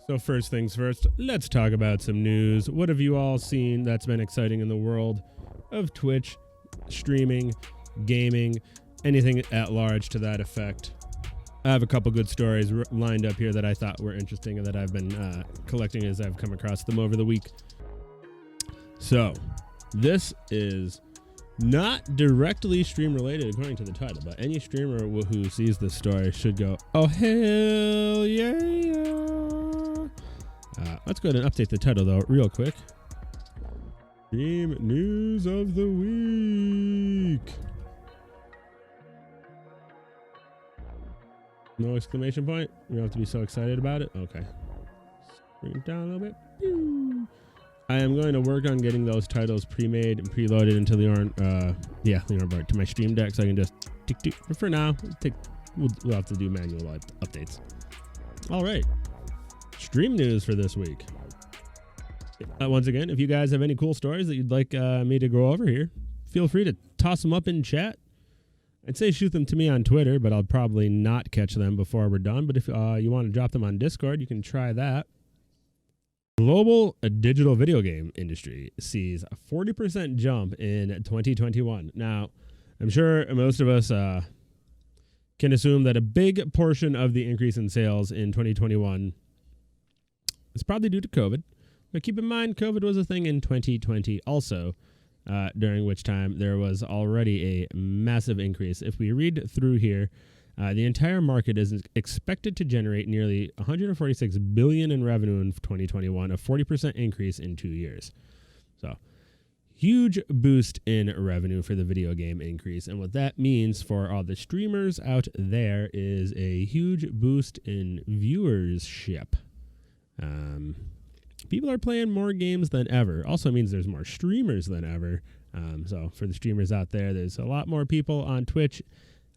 So first things first, let's talk about some news. What have you all seen that's been exciting in the world of Twitch, streaming, gaming, anything at large to that effect? I have a couple good stories lined up here that I thought were interesting and that I've been collecting as I've come across them over the week. So, this is not directly stream related according to the title, but any streamer who sees this story should go, oh hell yeah. Let's go ahead and update the title though real quick. Stream news of the week. No exclamation point? You don't have to be so excited about it? Okay. Bring it down a little bit. Pew. I am going to work on getting those titles pre-made and preloaded into Leonard to my Stream Deck, so I can just tick. But for now, we'll have to do manual updates. All right, stream news for this week. Once again, if you guys have any cool stories that you'd like me to go over here, feel free to toss them up in chat. I'd say shoot them to me on Twitter, but I'll probably not catch them before we're done. But if you want to drop them on Discord, you can try that. Global digital video game industry sees a 40% jump in 2021. Now, I'm sure most of us can assume that a big portion of the increase in sales in 2021 is probably due to COVID. But keep in mind, COVID was a thing in 2020 also, during which time there was already a massive increase. If we read through here, the entire market is expected to generate nearly $146 billion in revenue in 2021, a 40% increase in 2 years. So, huge boost in revenue for the video game increase. And what that means for all the streamers out there is a huge boost in viewership. People are playing more games than ever. Also means there's more streamers than ever. So, for the streamers out there, there's a lot more people on Twitch.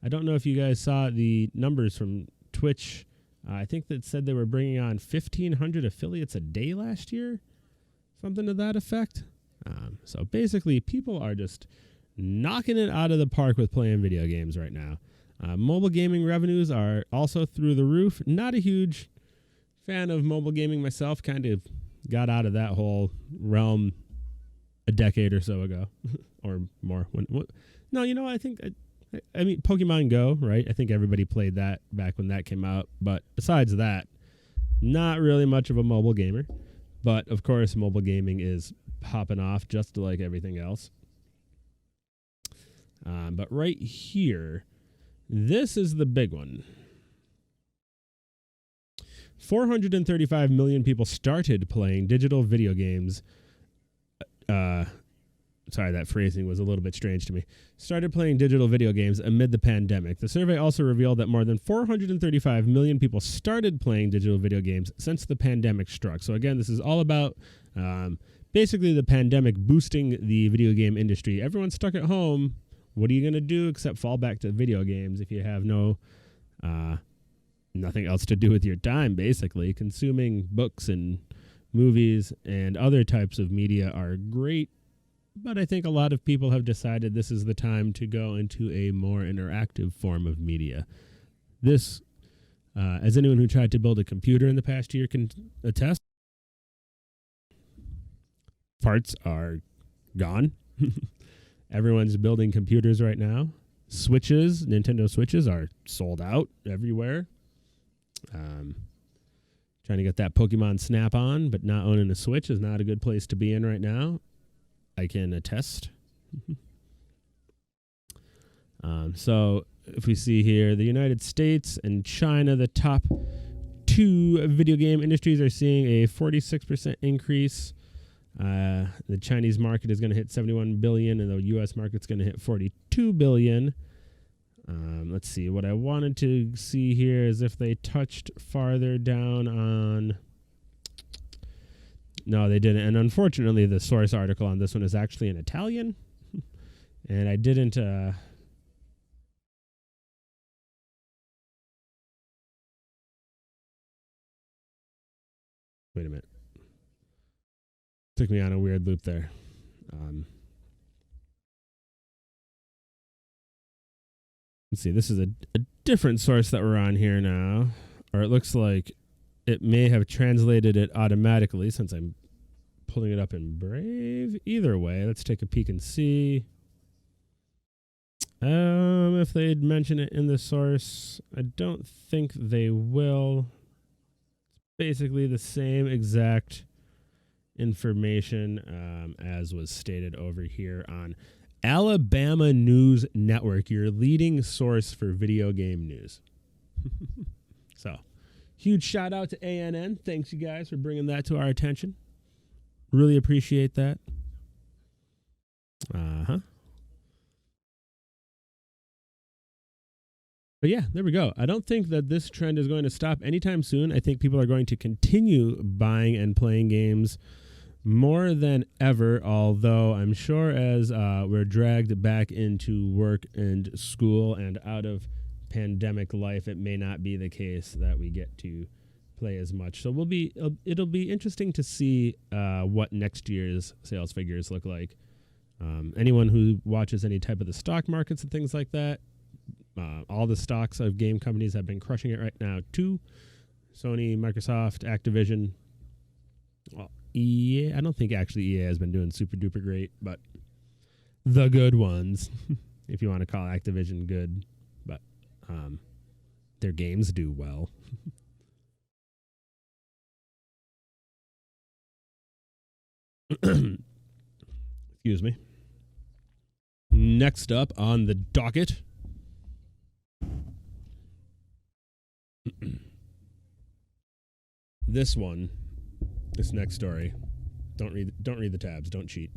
I don't know if you guys saw the numbers from Twitch. I think that said they were bringing on 1,500 affiliates a day last year. Something to that effect. So basically, people are just knocking it out of the park with playing video games right now. Mobile gaming revenues are also through the roof. Not a huge fan of mobile gaming myself. Kind of got out of that whole realm a decade or so ago. Or more. I mean, Pokemon Go, right? I think everybody played that back when that came out. But besides that, not really much of a mobile gamer. But, of course, mobile gaming is popping off just like everything else. But right here, this is the big one. 435 million people started playing digital video games. Sorry, that phrasing was a little bit strange to me. Started playing digital video games amid the pandemic. The survey also revealed that more than 435 million people started playing digital video games since the pandemic struck. So again, this is all about basically the pandemic boosting the video game industry. Everyone's stuck at home. What are you going to do except fall back to video games if you have nothing else to do with your time, basically? Consuming books and movies and other types of media are great. But I think a lot of people have decided this is the time to go into a more interactive form of media. This, as anyone who tried to build a computer in the past year can attest, parts are gone. Everyone's building computers right now. Nintendo Switches are sold out everywhere. Trying to get that Pokemon Snap on, but not owning a Switch is not a good place to be in right now. I can attest. So if we see here, the United States and China, the top two video game industries, are seeing a 46% increase. The Chinese market is going to hit 71 billion, and the U.S. market's going to hit 42 billion. Let's see. What I wanted to see here is if they touched farther down on... No, they didn't. And unfortunately, the source article on this one is actually in Italian. And I didn't... Wait a minute. Took me on a weird loop there. Let's see. This is a different source that we're on here now. Or it looks like it may have translated it automatically since I'm pulling it up in Brave. Either way, let's take a peek and see. If they'd mention it in the source, I don't think they will. It's basically the same exact information as was stated over here on Alabama News Network, your leading source for video game news. So, huge shout out to ANN. Thanks, you guys, for bringing that to our attention. Really appreciate that. But yeah, there we go. I don't think that this trend is going to stop anytime soon. I think people are going to continue buying and playing games more than ever, although I'm sure as we're dragged back into work and school and out of pandemic life, it may not be the case that we get to play as much. So it'll be interesting to see what next year's sales figures look like. Anyone who watches any type of the stock markets and things like that, all the stocks of game companies have been crushing it right now too. Sony, Microsoft, Activision. Well, EA, I don't think actually EA has been doing super duper great, but the good ones, if you want to call Activision good, but their games do well. Excuse me. Next up on the docket. This next story. Don't read the tabs. Don't cheat.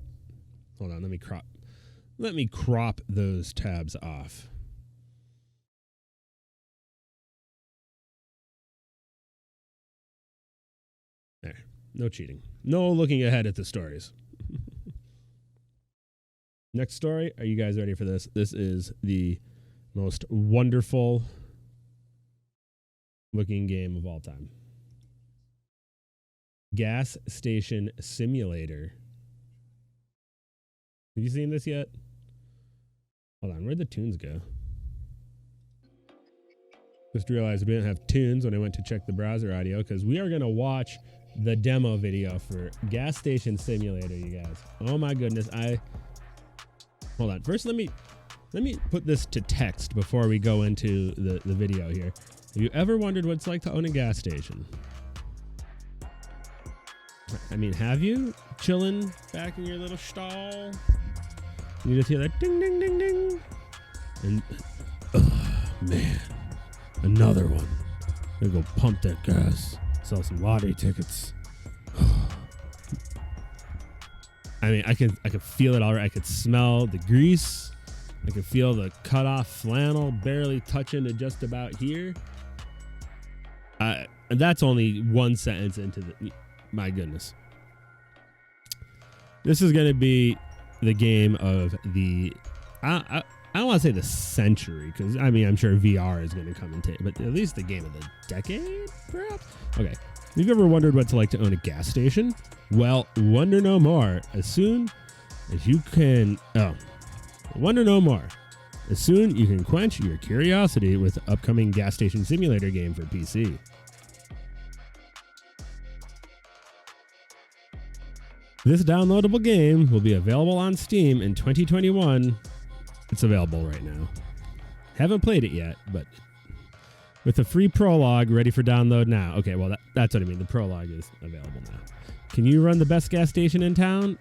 Hold on. Let me crop those tabs off. There. No cheating. No looking ahead at the stories. Next story. Are you guys ready for this? This is the most wonderful looking game of all time. Gas Station Simulator. Have you seen this yet? Hold on, where'd the tunes go? Just realized we didn't have tunes when I went to check the browser audio, because we are going to watch the demo video for Gas Station Simulator, you guys. Oh my goodness. Hold on. First, let me put this to text before we go into the video here. Have you ever wondered what it's like to own a gas station? I mean, have you? Chilling back in your little stall? You just hear that ding, ding, ding, ding. And, man, another one. I'm gonna go pump that gas, sell some lottery tickets. I mean, I could feel it already. I could smell the grease. I could feel the cut off flannel barely touching to just about here. And that's only one sentence into the... My goodness. This is going to be the game of the... I don't want to say the century, because, I mean, I'm sure VR is going to come and take... But at least the game of the decade, perhaps? Okay. Have you ever wondered what it's like to own a gas station? Well, wonder no more. As soon as you can... Oh. Wonder no more. As soon you can quench your curiosity with the upcoming Gas Station Simulator game for PC. This downloadable game will be available on Steam in 2021. It's available right now. Haven't played it yet, but with a free prologue ready for download now. Okay, well, that's what I mean. The prologue is available now. Can you run the best gas station in town?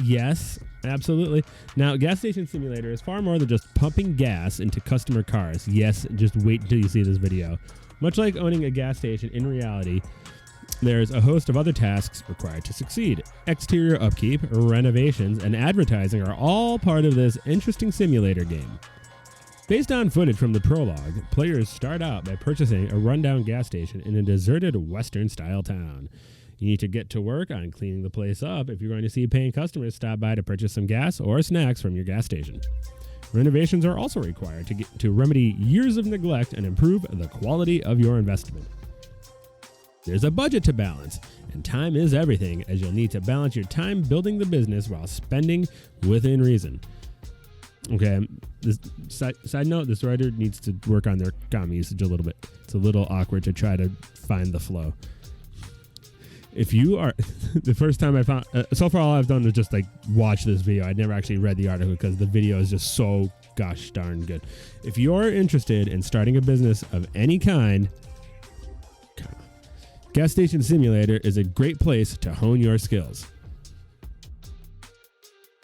Yes, absolutely. Now, Gas Station Simulator is far more than just pumping gas into customer cars. Yes, just wait until you see this video. Much like owning a gas station, in reality, there's a host of other tasks required to succeed. Exterior upkeep, renovations, and advertising are all part of this interesting simulator game. Based on footage from the prologue, players start out by purchasing a rundown gas station in a deserted Western-style town. You need to get to work on cleaning the place up if you're going to see paying customers stop by to purchase some gas or snacks from your gas station. Renovations are also required to remedy years of neglect and improve the quality of your investment. There's a budget to balance, and time is everything, as you'll need to balance your time building the business while spending within reason. Okay, this side note, this writer needs to work on their comma usage a little bit. It's a little awkward to try to find the flow. If you are, the first time I found, so far all I've done is just like watch this video. I'd never actually read the article because the video is just so gosh darn good. If you're interested in starting a business of any kind, Gas Station Simulator is a great place to hone your skills.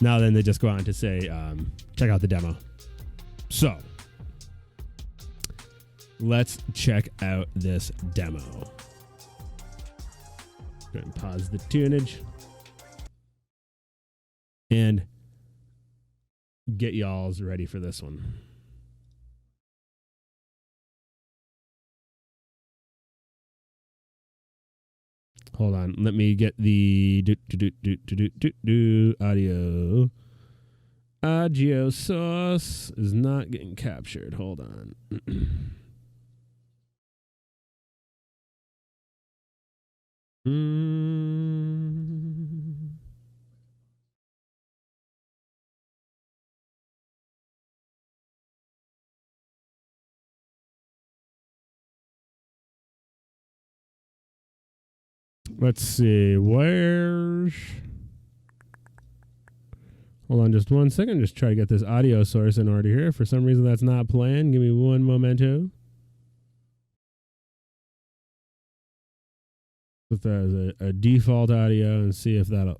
Now then, they just go on to say, check out the demo. So, let's check out this demo. Go ahead and pause the tunage. And get y'all's ready for this one. Hold on, let me get the audio. Audio source is not getting captured. Hold on. Let's see, where's... Hold on just 1 second. Just try to get this audio source in order here. For some reason, that's not playing. Give me one momento. Put that as a default audio and see if that'll...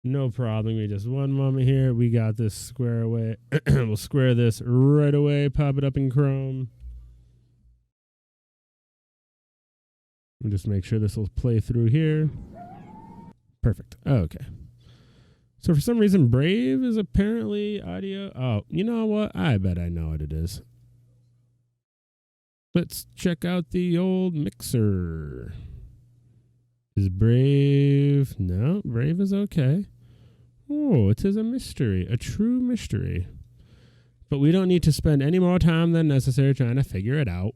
No problem. Give me just one moment here. We got this square away. We'll square this right away. Pop it up in Chrome. We'll just make sure this will play through here. Perfect. Okay. So for some reason, Brave is apparently audio. Oh, you know what? I bet I know what it is. Let's check out the old mixer. Is Brave? No, Brave is okay. Oh, it is a mystery, a true mystery. But we don't need to spend any more time than necessary trying to figure it out.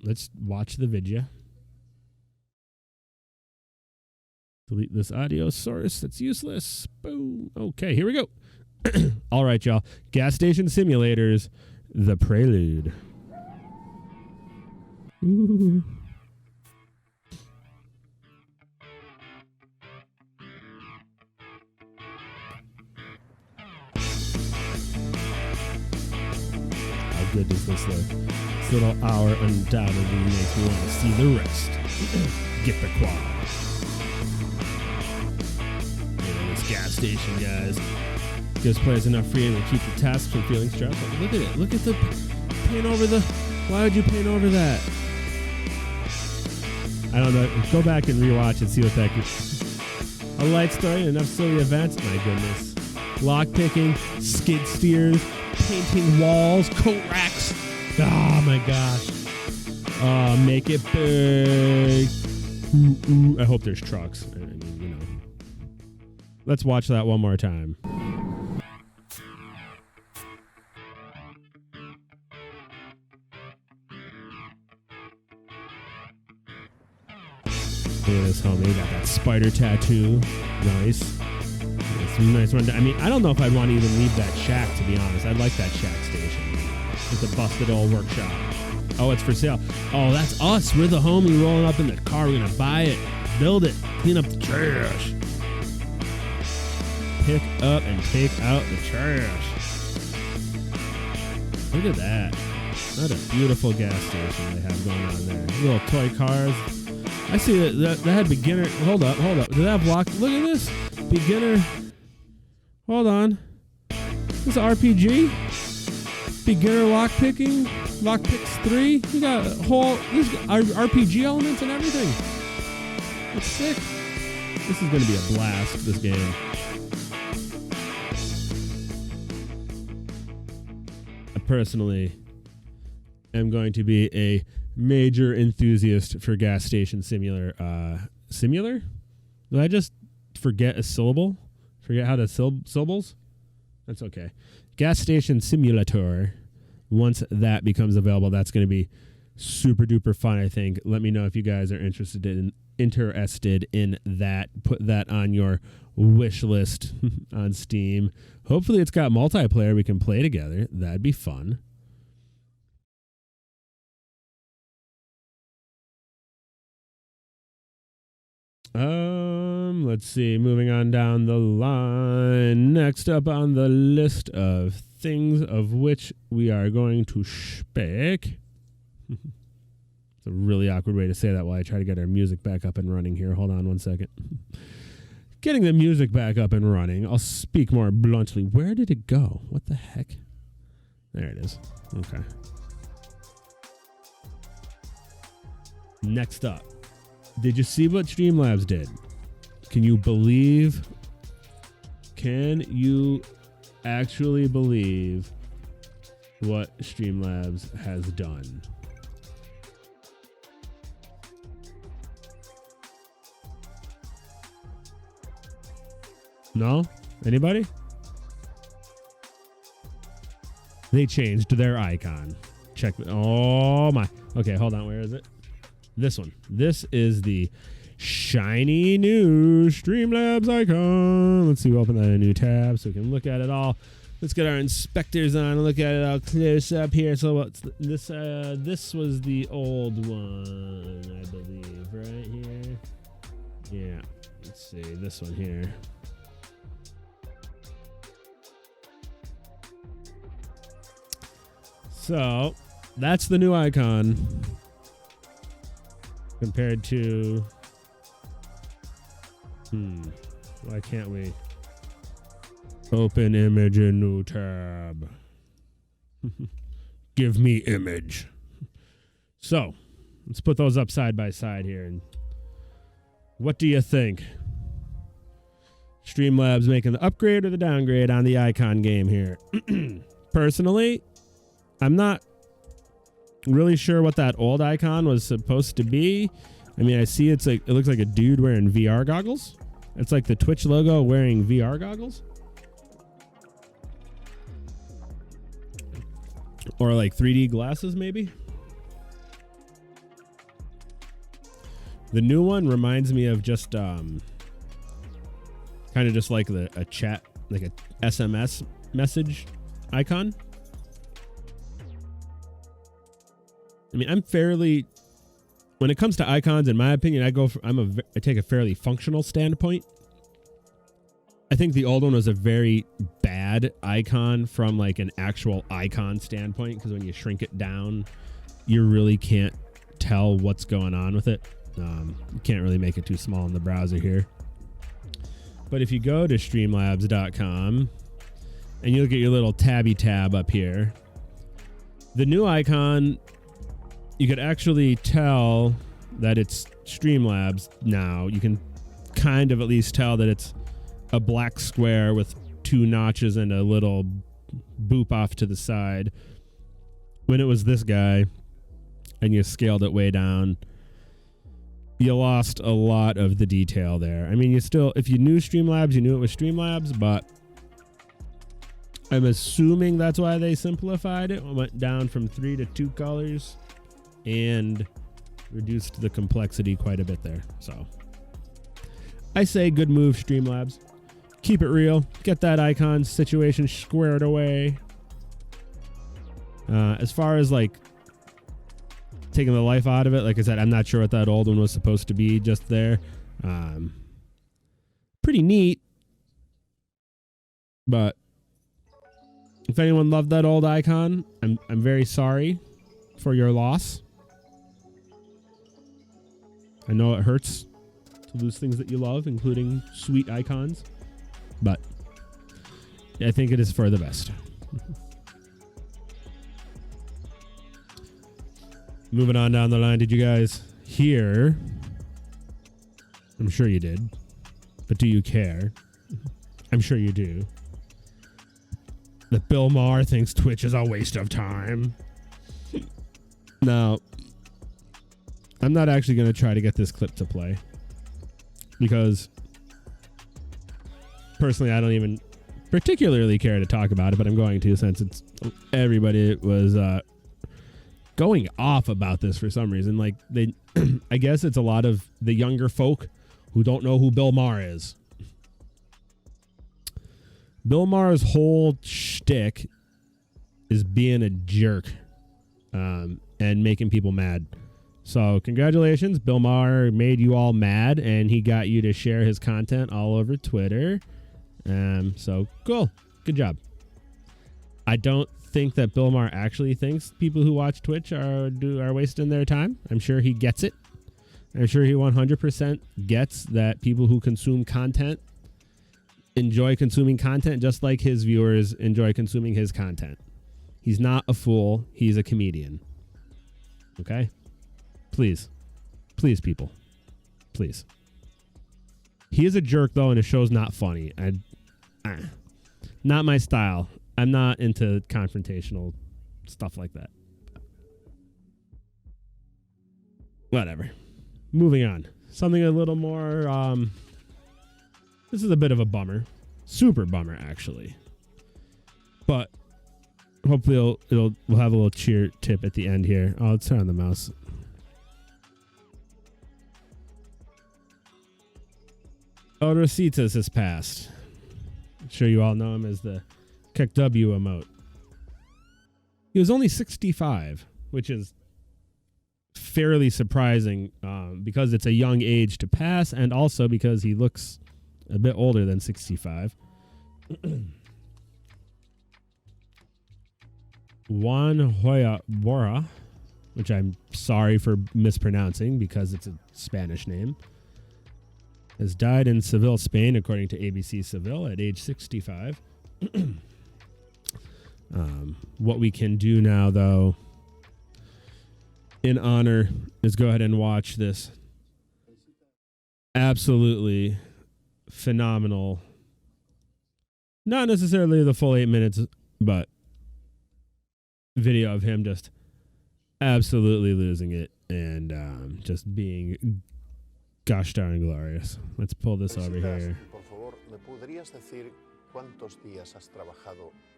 Let's watch the video. Delete this audio source. That's useless. Boom. Okay, here we go. All right, y'all. Gas Station Simulators, The Prelude. Ooh. How good does this look? This little hour undoubtedly makes me want to see the rest. Get the quad. Gas station, guys. Gives players enough freedom to keep the tasks from feeling stressful. Look at it. Look at the paint over the... Why would you paint over that? I don't know. Go back and rewatch and see what that gives. A light story, enough silly events. My goodness. Lockpicking, skid steers, painting walls, coat racks. Oh my gosh. Make it big. I hope there's trucks. I mean, you know. Let's watch that one more time. Look at this homie. Got that spider tattoo. Nice. Nice run. I mean, I don't know if I'd want to even leave that shack, to be honest. I'd like that shack station. It's a busted old workshop. Oh, it's for sale. Oh, that's us. We're the homie rolling up in the car. We're going to buy it, build it, clean up the trash. Pick up and take out the trash. Look at that. What a beautiful gas station they have going on there. Little toy cars. I see that had beginner. Hold up. Do they have lock? Look at this. Beginner. Hold on. This is RPG. Beginner lockpicking. Lockpicks 3. You got a whole. These RPG elements and everything. That's sick. This is going to be a blast, this game. I personally am going to be a major enthusiast for Gas Station Simulator. Simulator? Did I just forget a syllable? Forget how to syllables? That's okay. Gas Station Simulator. Once that becomes available, that's going to be super duper fun, I think. Let me know if you guys are interested interested in that, put that on your wish list on Steam. Hopefully it's got multiplayer we can play together. That'd be fun. Let's see. Moving on down the line. Next up on the list of things of which we are going to speak. It's a really awkward way to say that while I try to get our music back up and running here. Hold on one second. Getting the music back up and running. I'll speak more bluntly. Where did it go? What the heck? There it is. Okay. Next up. Did you see what Streamlabs did? Can you believe? Can you actually believe what Streamlabs has done? No? Anybody? They changed their icon. Check. Oh my. Okay, hold on. Where is it? This one. This is the shiny new Streamlabs icon. Let's see. We'll open that in a new tab so we can look at it all. Let's get our inspectors on and look at it all close up here. So what's this? This was the old one, I believe, right here. Yeah. Let's see. This one here. So that's the new icon compared to, why can't we open image in new tab? Give me image. So let's put those up side by side here. And what do you think? Streamlabs making the upgrade or the downgrade on the icon game here? Personally, I'm not really sure what that old icon was supposed to be. I mean, I see it's like, it looks like a dude wearing VR goggles. It's like the Twitch logo wearing VR goggles. Or like 3D glasses, maybe. The new one reminds me of just kind of just like a chat, like a SMS message icon. I mean, I'm fairly, when it comes to icons, in my opinion, I take a fairly functional standpoint. I think the old one was a very bad icon from like an actual icon standpoint, because when you shrink it down, you really can't tell what's going on with it. You can't really make it too small in the browser here. But if you go to streamlabs.com and you look at your little tabby tab up here, the new icon, you could actually tell that it's Streamlabs now. You can kind of at least tell that it's a black square with two notches and a little boop off to the side. When it was this guy and you scaled it way down, you lost a lot of the detail there. I mean, you still, if you knew Streamlabs, you knew it was Streamlabs, but I'm assuming that's why they simplified it. It went down from 3 to 2 colors and reduced the complexity quite a bit there. So I say good move, Streamlabs. Keep it real. Get that icon situation squared away. As far as like taking the life out of it, like I said, I'm not sure what that old one was supposed to be just there. Pretty neat. But if anyone loved that old icon, I'm very sorry for your loss. I know it hurts to lose things that you love, including sweet icons, but I think it is for the best. Moving on down the line, did you guys hear? I'm sure you did, but do you care? I'm sure you do. That Bill Maher thinks Twitch is a waste of time. Now, I'm not actually going to try to get this clip to play because personally, I don't even particularly care to talk about it, but I'm going to since it's everybody was going off about this for some reason. Like they, I guess it's a lot of the younger folk who don't know who Bill Maher is. Bill Maher's whole shtick is being a jerk and making people mad. So congratulations, Bill Maher made you all mad, and he got you to share his content all over Twitter. So cool, good job. I don't think that Bill Maher actually thinks people who watch Twitch are wasting their time. I'm sure he gets it. I'm sure he 100% gets that people who consume content enjoy consuming content just like his viewers enjoy consuming his content. He's not a fool. He's a comedian. Okay? Please. Please, people. Please. He is a jerk, though, and his show's not funny. Not my style. I'm not into confrontational stuff like that. Whatever. Moving on. Something a little more... this is a bit of a bummer. Super bummer, actually. But hopefully we'll have a little cheer tip at the end here. Oh, let's turn on the mouse. Rositas has passed. I'm sure you all know him as the KW emote. He was only 65, which is fairly surprising because it's a young age to pass, and also because he looks a bit older than 65. Juan Hoya Bora, which I'm sorry for mispronouncing because it's a Spanish name, has died in Seville, Spain, according to ABC Seville, at age 65. What we can do now, though, in honor, is go ahead and watch this absolutely phenomenal, not necessarily the full 8 minutes, but video of him just absolutely losing it and just being gosh darn glorious. Let's pull this over here.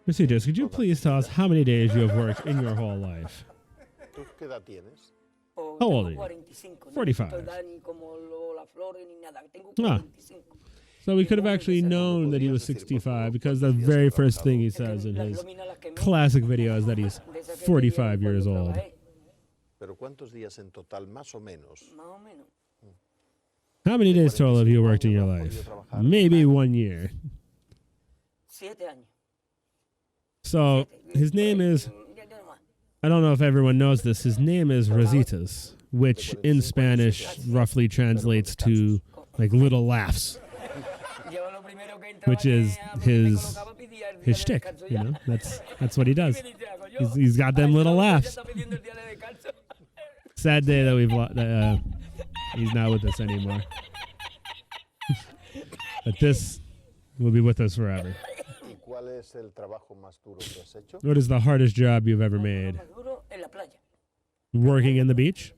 Rositas, could you please tell us how many days you have worked in your whole life? How old are you? 45. So we could have actually known that he was 65 because the very first thing he says in his classic video is that he's 45 years old. How many days total have you worked in your life? Maybe 1 year. So his name is, I don't know if everyone knows this, his name is Rositas, which in Spanish roughly translates to like little laughs, which is his shtick, you know. That's what he does. He's got them little laughs. Sad day that he's not with us anymore. But this will be with us forever. What is the hardest job you've ever made? Working in the beach?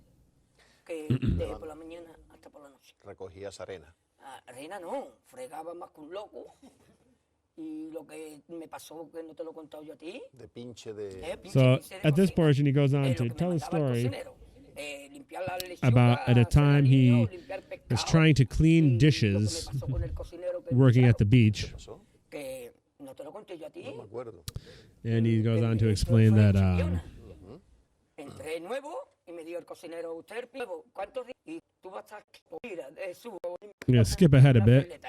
So at this portion he goes on to tell a story about at a time he was trying to clean dishes working at the beach. And he goes on to explain that I'm going to skip ahead a bit.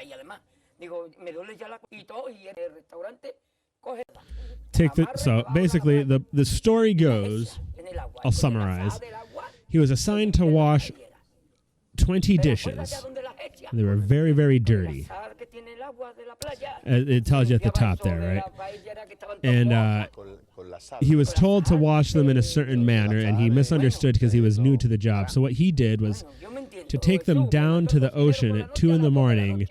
So basically the story goes, I'll summarize. He was assigned to wash 20 dishes. They were very, very dirty. It tells you at the top there, right? And he was told to wash them in a certain manner, and he misunderstood because he was new to the job. So what he did was to take them down to the ocean at 2 a.m.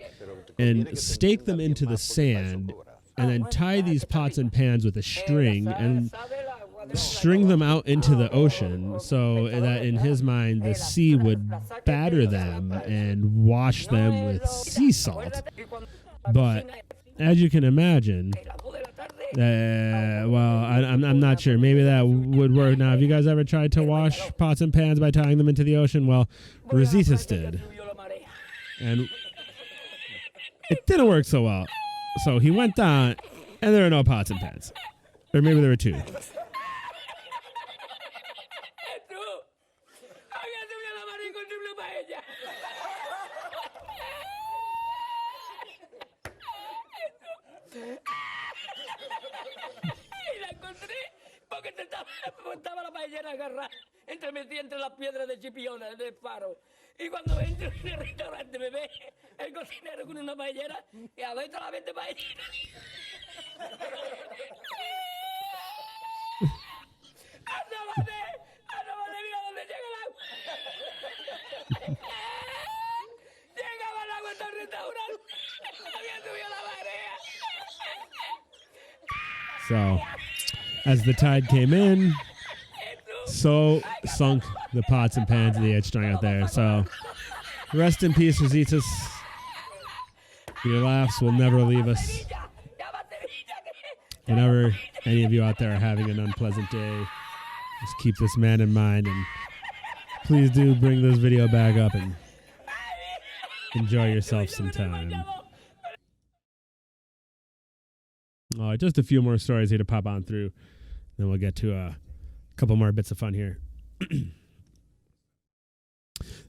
and stake them into the sand, and then tie these pots and pans with a string and string them out into the ocean so that in his mind the sea would batter them and wash them with sea salt. But as you can imagine, Well, I'm not sure. Maybe that would work. Now, have you guys ever tried to wash pots and pans by tying them into the ocean? Well, Rositas did. And it didn't work so well. So he went down, and there were no pots and pans. Or maybe there were two. Estaba la paellera agarrada metida entre las piedras de chipiones del faro. Y cuando entro en el restaurante me ve el cocinero con una paellera y adentro la vende paellera. ¡Asómate, mira dónde llega el agua! Llegaba el agua hasta el restaurante. Había subido la marea. So, as the tide came in, so sunk the pots and pans of the edge strung out there. So, rest in peace, Rositas. Your laughs will never leave us. Whenever any of you out there are having an unpleasant day, just keep this man in mind, and please do bring this video back up and enjoy yourself some time. All right, just a few more stories here to pop on through. Then we'll get to a couple more bits of fun here.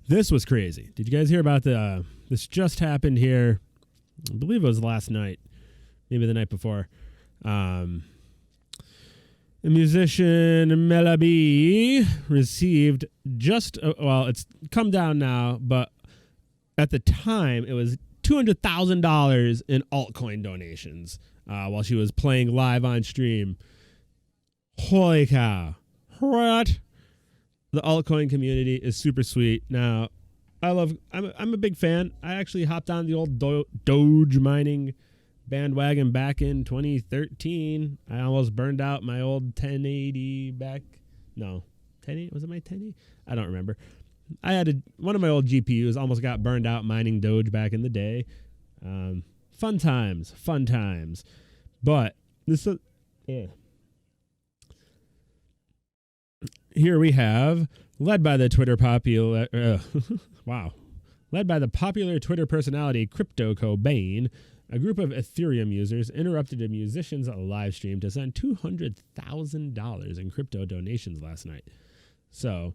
This was crazy. Did you guys hear about this just happened here? I believe it was last night, maybe the night before. The musician Melabi received it's come down now, but at the time it was $200,000 in altcoin donations while she was playing live on stream. Holy cow. What? The altcoin community is super sweet. Now, I'm a big fan. I actually hopped on the old Doge mining bandwagon back in 2013. I almost burned out my old 1080 back. No, 1080? Was it my 1080? I don't remember. I had one of my old GPUs almost got burned out mining Doge back in the day. Fun times. But this is, yeah. Here we have, led by the popular Twitter personality Crypto Cobain, a group of Ethereum users interrupted a musician's live stream to send $200,000 in crypto donations last night. So,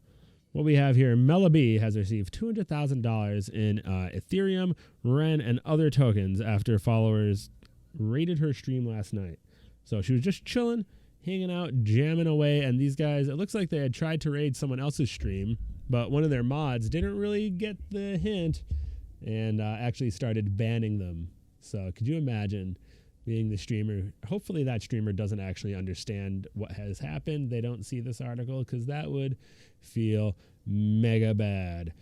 what we have here, Melabi has received $200,000 in Ethereum, Ren, and other tokens after followers raided her stream last night. So she was just chilling, hanging out, jamming away, and these guys, it looks like they had tried to raid someone else's stream, but one of their mods didn't really get the hint and actually started banning them. So could you imagine being the streamer? Hopefully that streamer doesn't actually understand what has happened. They don't see this article because that would feel mega bad.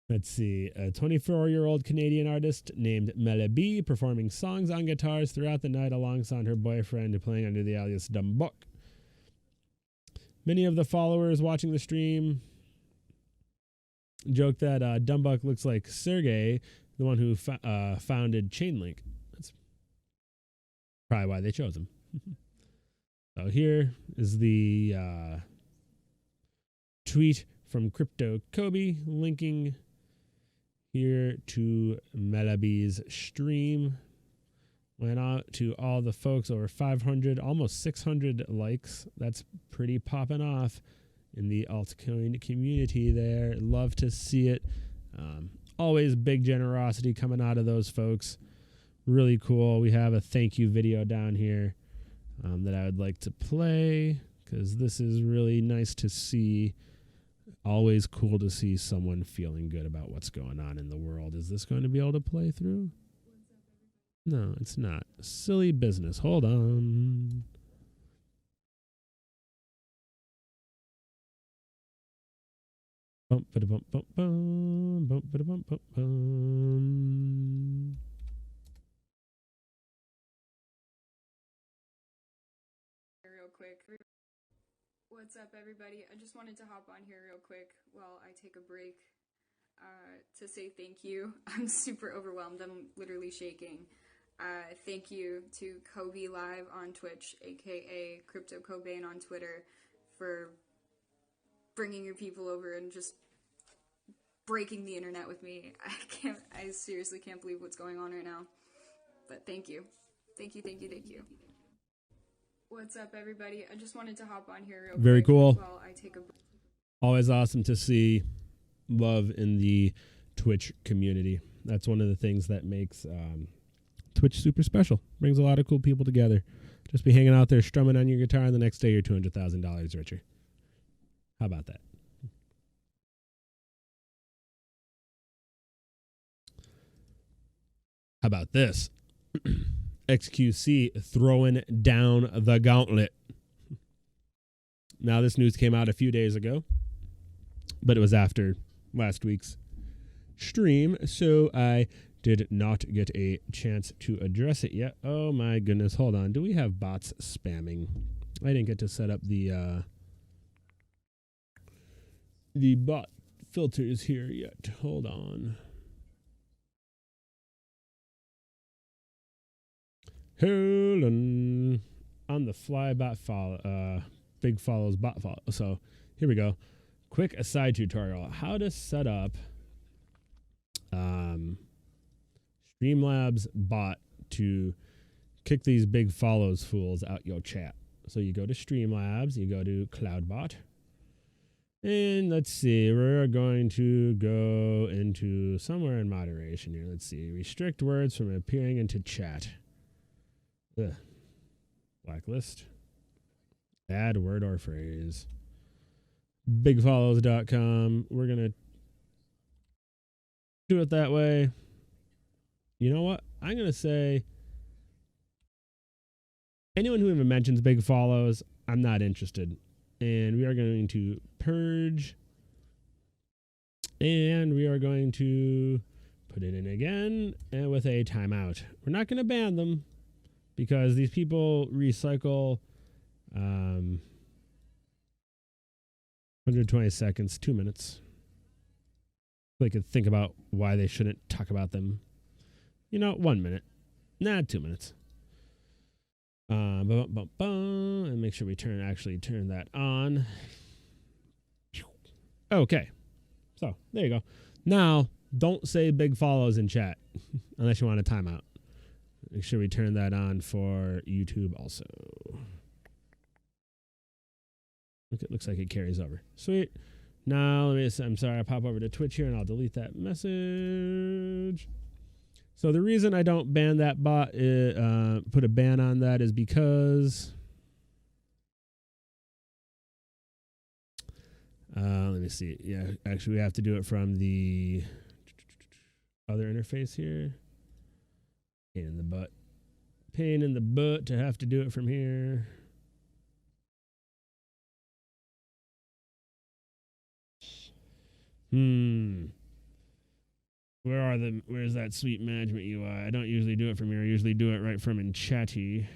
Let's see. A 24-year-old Canadian artist named Melabi performing songs on guitars throughout the night alongside her boyfriend playing under the alias Dumbuk. Many of the followers watching the stream joke that Dumbuk looks like Sergey, the one who founded Chainlink. That's probably why they chose him. So here is the tweet from Crypto Kobe linking here to Melabi's stream. Went out to all the folks, over 500, almost 600 likes. That's pretty popping off in the altcoin community there. Love to see it. Always big generosity coming out of those folks. Really cool. We have a thank you video down here that I would like to play because this is really nice to see. Always cool to see someone feeling good about what's going on in the world. Is this going to be able to play through? No, it's not. Silly business. Hold on. Bump, bump, bump, bum, bump, bump, bump, bum. Real quick. What's up, everybody? I just wanted to hop on here real quick while I take a break to say thank you. I'm super overwhelmed. I'm literally shaking. Thank you to Kobe Live on Twitch, aka Crypto Cobain on Twitter, for bringing your people over and just breaking the internet with me. I seriously can't believe what's going on right now. But thank you. Thank you. What's up, everybody? I just wanted to hop on here real quick. Very cool. While I take a Always awesome to see love in the Twitch community. That's one of the things that makes Twitch super special. Brings a lot of cool people together. Just be hanging out there strumming on your guitar, and the next day you're $200,000 richer. How about that? How about this? XQC throwing down the gauntlet. Now, this news came out a few days ago, but it was after last week's stream, so I did not get a chance to address it yet. Oh my goodness, hold on. Do we have bots spamming? I didn't get to set up the bot filters here yet. Hold on. Hold on. On the fly bot follow, big follows bot follow. So here we go. Quick aside tutorial: how to set up Streamlabs bot to kick these big follows fools out your chat. So you go to Streamlabs, you go to CloudBot, and let's see, we're going to go into somewhere in moderation here. Let's see, restrict words from appearing into chat. Ugh. Blacklist. Add word or phrase. Bigfollows.com. We're going to do it that way. You know what? I'm going to say anyone who even mentions big follows, I'm not interested. And we are going to purge. And we are going to put it in again and with a timeout. We're not going to ban them because these people recycle 120 seconds, 2 minutes. They could think about why they shouldn't talk about them. 1 minute. Nah, 2 minutes. And make sure we actually turn that on. Okay. So, there you go. Now, don't say big follows in chat unless you want a timeout. Make sure we turn that on for YouTube also. It looks like it carries over. Sweet. Now, I'm sorry, I'll pop over to Twitch here and I'll delete that message. So the reason I don't ban that bot, put a ban on that, is because let me see. Yeah, actually, we have to do it from the other interface here. Pain in the butt. Pain in the butt to have to do it from here. Where's that sweet management UI? I don't usually do it from here. I usually do it right from in Chatty.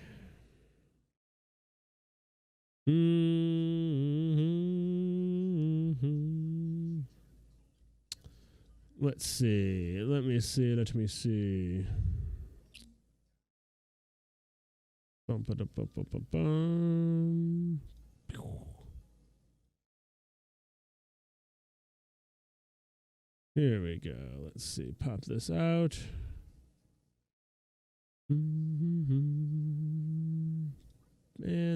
Let's see. Let me see. Here we go. Let's see. Pop this out. And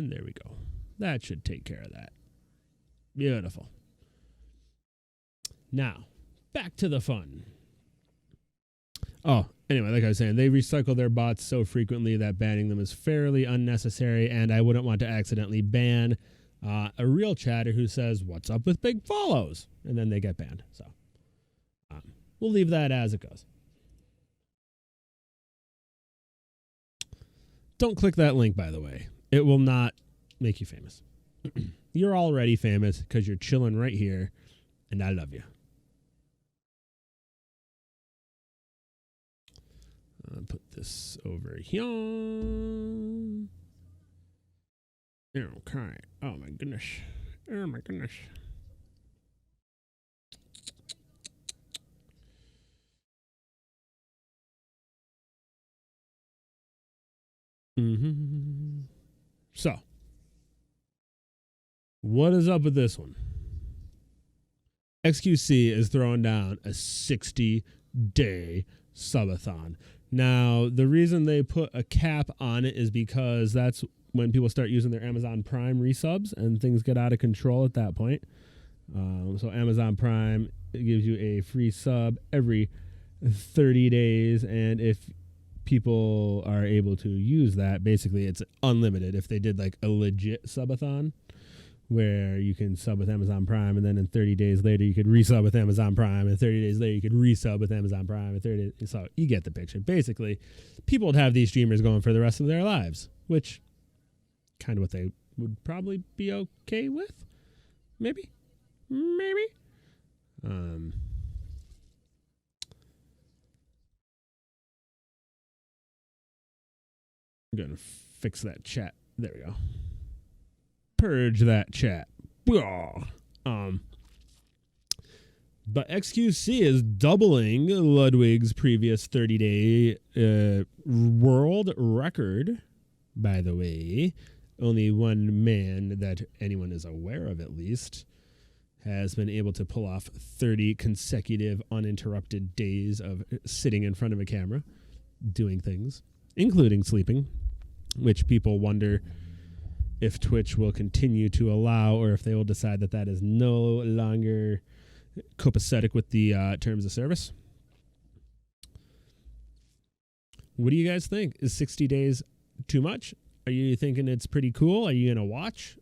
there we go. That should take care of that. Beautiful. Now, back to the fun. Oh, anyway, like I was saying, they recycle their bots so frequently that banning them is fairly unnecessary, and I wouldn't want to accidentally ban a real chatter who says, "What's up with big follows?" And then they get banned. So we'll leave that as it goes. Don't click that link, by the way. It will not make you famous. You're already famous because you're chilling right here, and I love you. Put this over here. Okay. Oh my goodness. Oh my goodness. Mm-hmm. So, what is up with this one? XQC is throwing down a 60-day subathon. Now, the reason they put a cap on it is because that's when people start using their Amazon Prime resubs and things get out of control at that point. So Amazon Prime gives you a free sub every 30 days. And if people are able to use that, basically it's unlimited. If they did like a legit subathon where you can sub with Amazon Prime and then in 30 days later you could resub with Amazon Prime and 30 days later you could resub with Amazon Prime and 30 days. So you get the picture. Basically, people would have these streamers going for the rest of their lives, which kind of what they would probably be okay with. Maybe. I'm gonna fix that chat. There we go. Purge that chat. But XQC is doubling Ludwig's previous 30-day world record. By the way, only one man that anyone is aware of, at least, has been able to pull off 30 consecutive uninterrupted days of sitting in front of a camera, doing things, including sleeping, which people wonder if Twitch will continue to allow or if they will decide that that is no longer copacetic with the terms of service. What do you guys think? Is 60 days too much? Are you thinking it's pretty cool? Are you going to watch?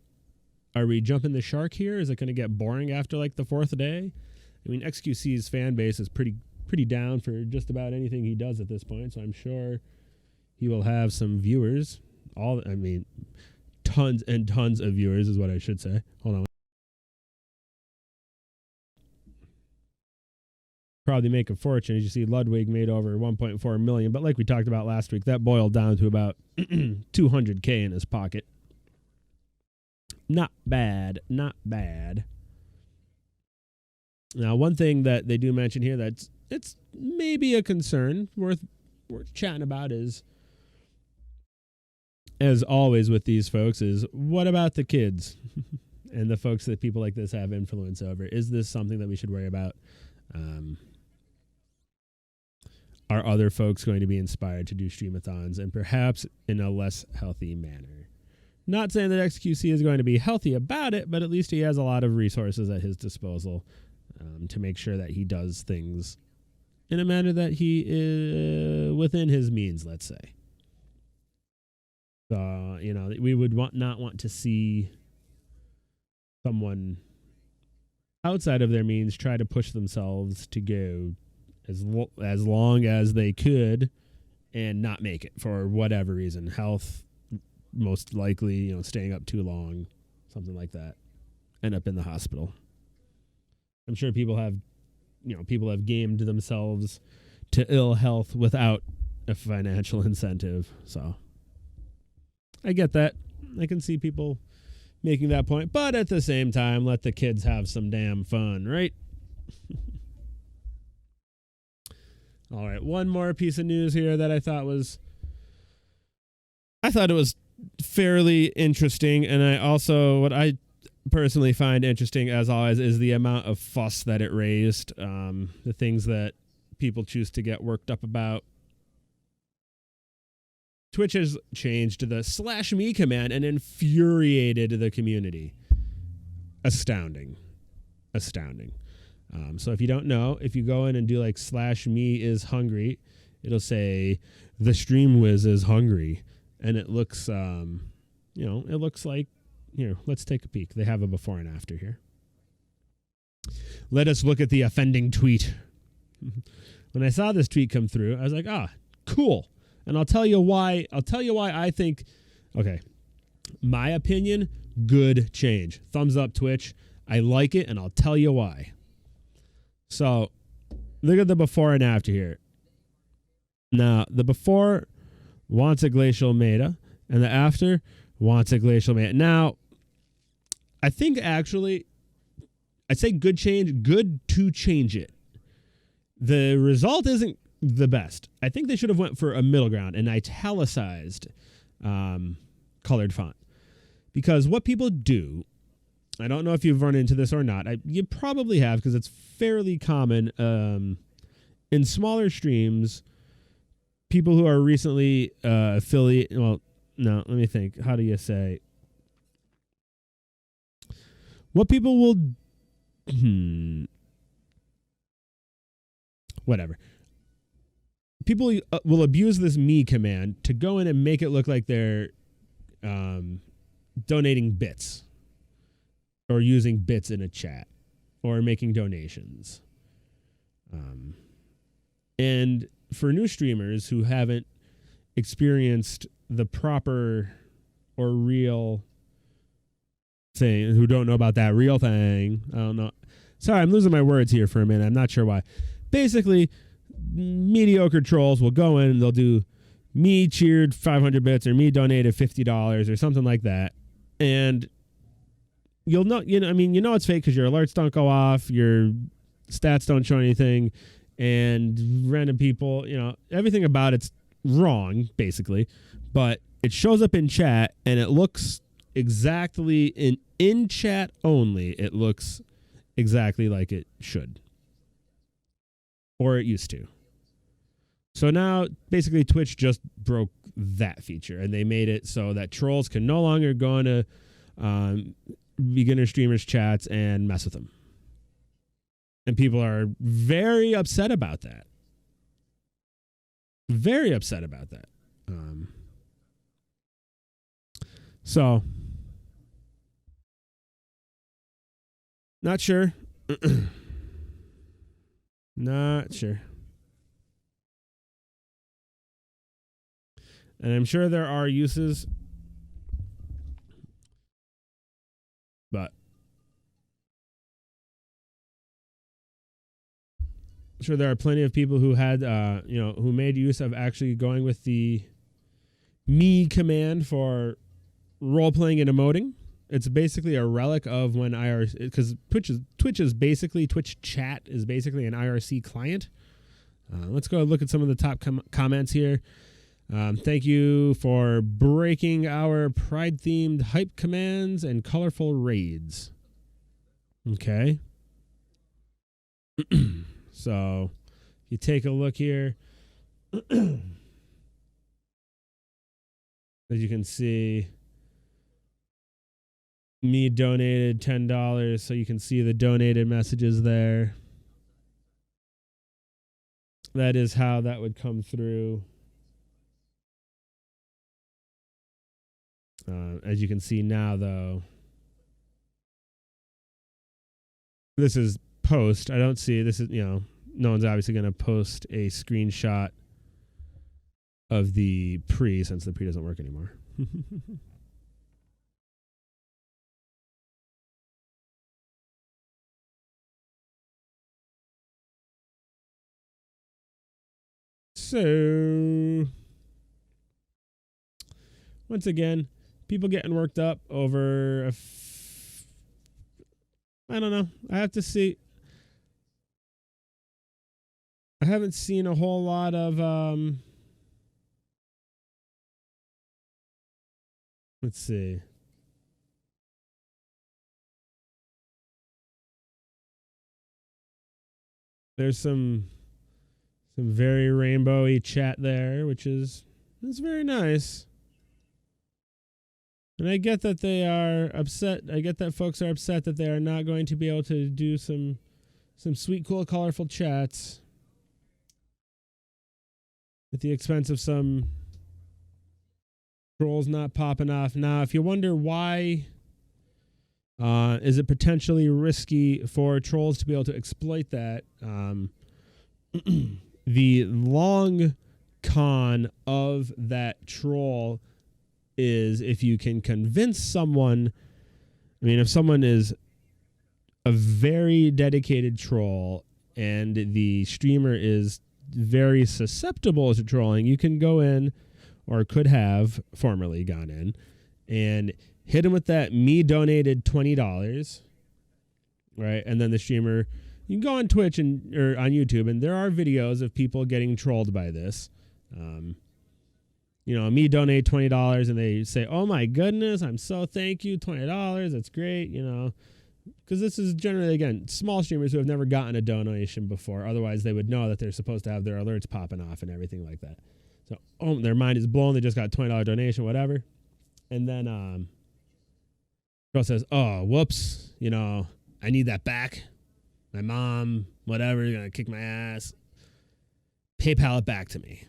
Are we jumping the shark here? Is it going to get boring after like the fourth day? I mean, XQC's fan base is pretty down for just about anything he does at this point, so I'm sure he will have some viewers. Tons and tons of viewers is what I should say. Hold on. Probably make a fortune. As you see, Ludwig made over 1.4 million, but like we talked about last week, that boiled down to about 200K in his pocket. Not bad. Now, one thing that they do mention here that's it's maybe a concern worth chatting about is, as always with these folks, is what about the kids and the folks that people like this have influence over? Is this something that we should worry about? Are other folks going to be inspired to do streamathons and perhaps in a less healthy manner? Not saying that XQC is going to be healthy about it, but at least he has a lot of resources at his disposal to make sure that he does things in a manner that he is within his means, let's say. So, we would not want to see someone outside of their means try to push themselves to go as long as they could and not make it for whatever reason. Health, most likely, staying up too long, something like that. End up in the hospital. I'm sure people have gamed themselves to ill health without a financial incentive. So I get that. I can see people making that point, but at the same time, let the kids have some damn fun, right? All right, one more piece of news here that I thought it was fairly interesting, and what I personally find interesting, as always, is the amount of fuss that it raised, the things that people choose to get worked up about. Twitch has changed the /me command and infuriated the community. Astounding. So if you don't know, if you go in and do like /me is hungry, it'll say the stream whiz is hungry. And it looks, it looks like, let's take a peek. They have a before and after here. Let us look at the offending tweet. When I saw this tweet come through, I was like, cool. And I'll tell you why I think, okay, my opinion, good change. Thumbs up, Twitch. I like it, and I'll tell you why. So, look at the before and after here. Now, the before wants a glacial meta, and the after wants a glacial meta. Now, I think actually, I'd say good change, good to change it. The result isn't the best. I think they should have went for a middle ground, an italicized colored font. Because what people do, I don't know if you've run into this or not. You probably have, because it's fairly common in smaller streams. People who are recently affiliate. Well, no, let me think. How do you say? What people will. Whatever. People will abuse this me command to go in and make it look like they're donating bits. Or using bits in a chat, or making donations. And for new streamers who haven't experienced the proper or real thing, who don't know about that real thing, I don't know. Sorry, I'm losing my words here for a minute. I'm not sure why. Basically, mediocre trolls will go in and they'll do me cheered 500 bits or me donated $50 or something like that. And you'll know, it's fake because your alerts don't go off, your stats don't show anything, and random people, everything about it's wrong, basically. But it shows up in chat, and it looks exactly, in chat only, it looks exactly like it should. Or it used to. So now, basically, Twitch just broke that feature, and they made it so that trolls can no longer go into beginner streamers chats and mess with them. And people are very upset about that. Very upset about that. So, not sure. Not sure. And I'm sure there are uses, but I'm sure there are plenty of people who had, who made use of actually going with the me command for role-playing and emoting. It's basically a relic of when IRC, because Twitch chat is basically an IRC client. Let's go look at some of the top comments here. Thank you for breaking our pride-themed hype commands and colorful raids. Okay. So, if you take a look here, as you can see, me donated $10, so you can see the donated messages there. That is how that would come through. As you can see now, though, this is post. I don't see, this is, no one's obviously going to post a screenshot of the pre, since the pre doesn't work anymore. So, once again, people getting worked up over I don't know. I have to see. I haven't seen a whole lot of let's see. There's some very rainbowy chat there, which is very nice. And I get that they are upset. I get that folks are upset that they are not going to be able to do some sweet, cool, colorful chats at the expense of some trolls not popping off. Now, if you wonder why, is it potentially risky for trolls to be able to exploit that? The long con of that troll is if you can convince someone, if someone is a very dedicated troll and the streamer is very susceptible to trolling, you can go in, or could have formerly gone in, and hit him with that me donated $20, right? And then the streamer, you can go on Twitch or on YouTube, and there are videos of people getting trolled by this. you know, me donate $20 and they say, oh my goodness, I'm so thank you, $20, that's great, you know. Because this is generally, again, small streamers who have never gotten a donation before. Otherwise, they would know that they're supposed to have their alerts popping off and everything like that. So, oh, their mind is blown. They just got a $20 donation, whatever. And then girl says, oh, whoops, you know, I need that back. My mom, whatever, going to kick my ass. PayPal it back to me.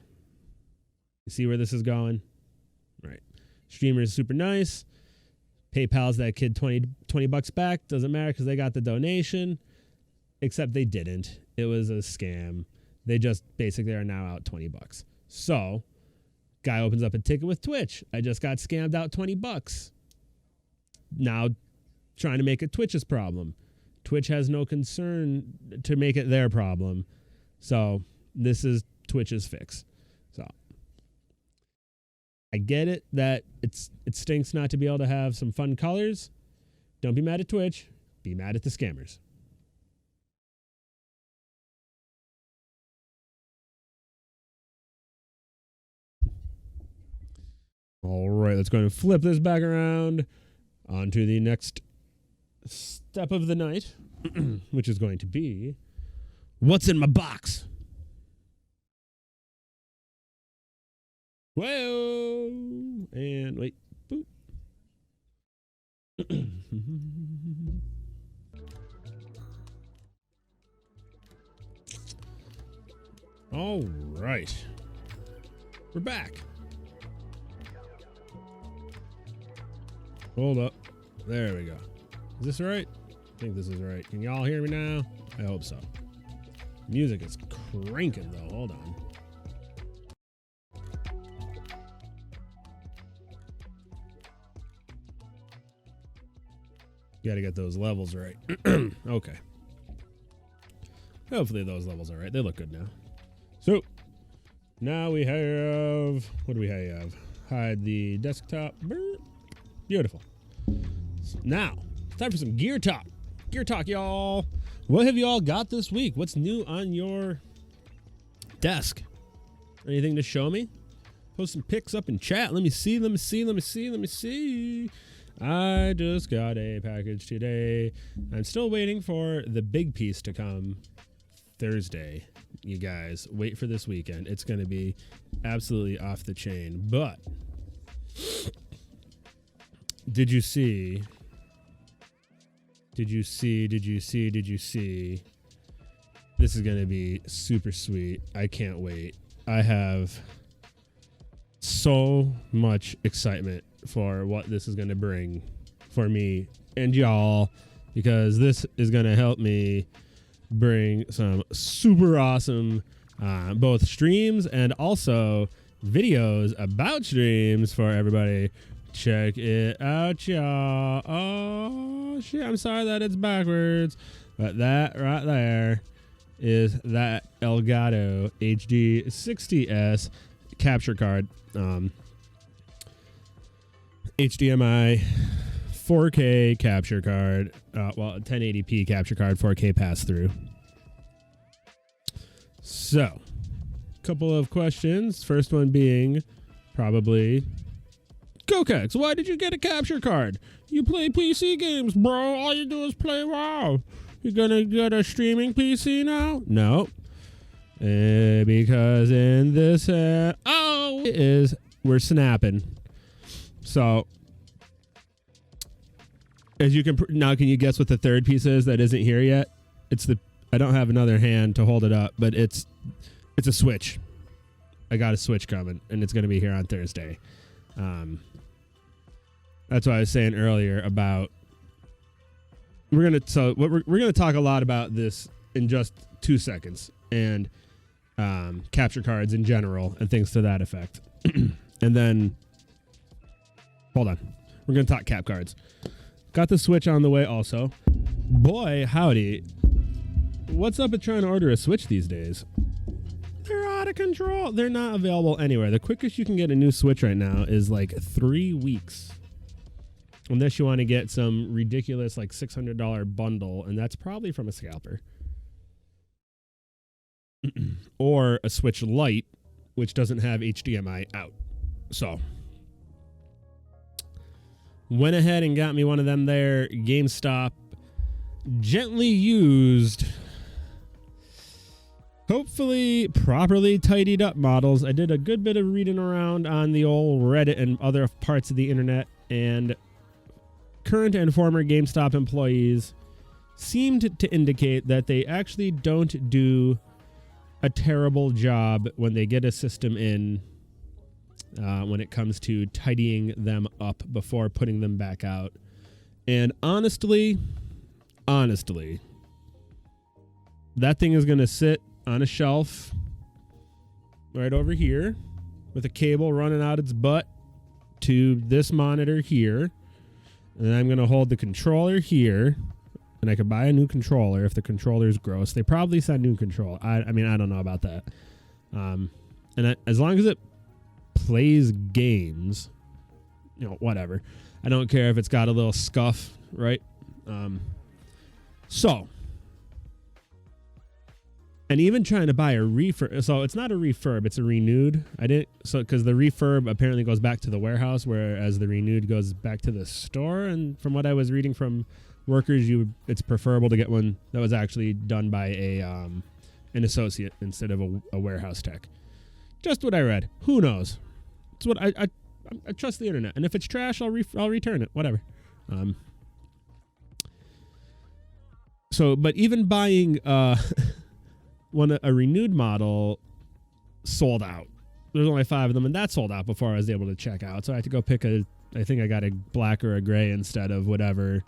You see where this is going? Right. Streamer is super nice. PayPal's that kid $20 back. Doesn't matter because they got the donation. Except they didn't. It was a scam. They just basically are now out $20. So, guy opens up a ticket with Twitch. I just got scammed out $20. Now, trying to make it Twitch's problem. Twitch has no concern to make it their problem. So, this is Twitch's fix. So, I get it that it stinks not to be able to have some fun colors. Don't be mad at Twitch. Be mad at the scammers. All right, let's go and flip this back around onto the next step of the night, which is going to be what's in my box. Whoa! And wait. Boop. All right. We're back. Hold up. There we go. Is this right? I think this is right. Can y'all hear me now? I hope so. Music is cranking though. Hold on. Got to get those levels right. Okay. Hopefully those levels are right. They look good now. So, now we have... What do we have? Hide the desktop. Beautiful. So now, it's time for some gear talk. Gear talk, y'all. What have y'all got this week? What's new on your desk? Anything to show me? Post some pics up in chat. Let me see. I just got a package today. I'm still waiting for the big piece to come Thursday. You guys, wait for this weekend. It's going to be absolutely off the chain. But did you see? This is going to be super sweet. I can't wait. I have so much excitement for what this is going to bring for me and y'all, because this is going to help me bring some super awesome both streams and also videos about streams for everybody. Check it out, y'all. Oh shit, I'm sorry that it's backwards, but that right there is that Elgato HD60 S capture card. HDMI 4K capture card, 1080p capture card, 4K pass through. So, couple of questions. First one being probably, Gokex, why did you get a capture card? You play PC games, bro. All you do is play WoW. You're gonna get a streaming PC now? No. Because in this, we're snapping. So, as you can now, can you guess what the third piece is that isn't here yet? I don't have another hand to hold it up, but it's a Switch. I got a Switch coming, and it's going to be here on Thursday. That's what I was saying earlier about we're gonna talk a lot about this in just 2 seconds, and capture cards in general and things to that effect. And then hold on, we're gonna talk cap cards. Got the Switch on the way also. Boy howdy, what's up with trying to order a Switch these days? They're out of control. They're not available anywhere. The quickest you can get a new Switch right now is like 3 weeks, unless you want to get some ridiculous like $600 bundle, and that's probably from a scalper. Or a Switch Lite, which doesn't have HDMI out. So went ahead and got me one of them there GameStop gently used, hopefully properly tidied up models. I did a good bit of reading around on the old Reddit and other parts of the internet, and current and former GameStop employees seemed to indicate that they actually don't do a terrible job when they get a system in, when it comes to tidying them up before putting them back out. And honestly, that thing is going to sit on a shelf right over here with a cable running out its butt to this monitor here. And I'm going to hold the controller here, and I could buy a new controller if the controller is gross. They probably said new controller. I mean, I don't know about that. As long as it plays games, you know, whatever. I don't care if it's got a little scuff, right? And even trying to buy a refurb. So it's not a refurb, it's a renewed. Because the refurb apparently goes back to the warehouse, whereas the renewed goes back to the store. And from what I was reading from workers, it's preferable to get one that was actually done by an associate instead of a warehouse tech. Just what I read. Who knows? It's what I trust the internet. And if it's trash, I'll return it. Whatever. But even buying a renewed model sold out. There's only 5 of them, and that sold out before I was able to check out. So I had to go pick I think I got a black or a gray instead of whatever.